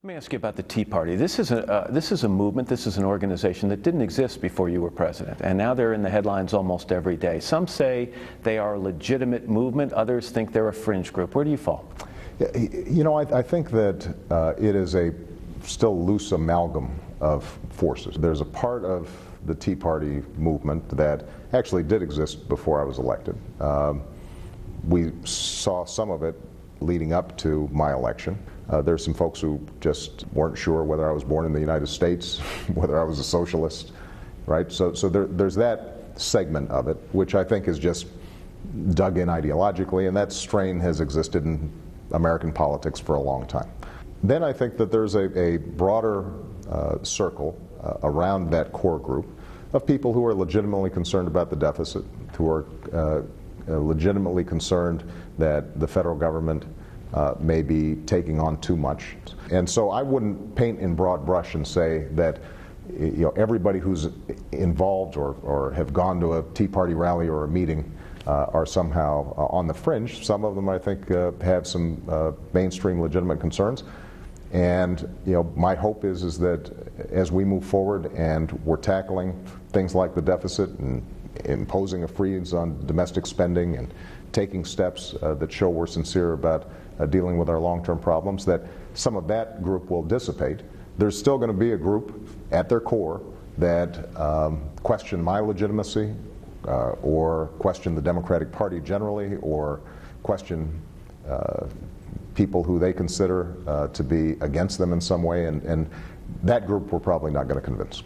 Let me ask you about the Tea Party. This is a movement, this is an organization that didn't exist before you were president, and now they're in the headlines almost every day. Some say they are a legitimate movement, others think they're a fringe group. Where do you fall? You know, I think that it is a still loose amalgam of forces. There's a part of the Tea Party movement that actually did exist before I was elected. We saw some of it leading up to my election. There's some folks who just weren't sure whether I was born in the United States, whether I was a socialist, right? So there's that segment of it, which I think is just dug in ideologically, and that strain has existed in American politics for a long time. Then I think that there's a broader circle around that core group of people who are legitimately concerned about the deficit, who are legitimately concerned that the federal government may be taking on too much. And so I wouldn't paint in broad brush and say that everybody who's involved or have gone to a Tea Party rally or a meeting are somehow on the fringe. Some of them, I think, have some mainstream legitimate concerns. And my hope is that as we move forward and we're tackling things like the deficit and imposing a freeze on domestic spending and taking steps that show we're sincere about dealing with our long-term problems, that some of that group will dissipate. There's still going to be a group at their core that question my legitimacy or question the Democratic Party generally or question people who they consider to be against them in some way, and that group we're probably not going to convince.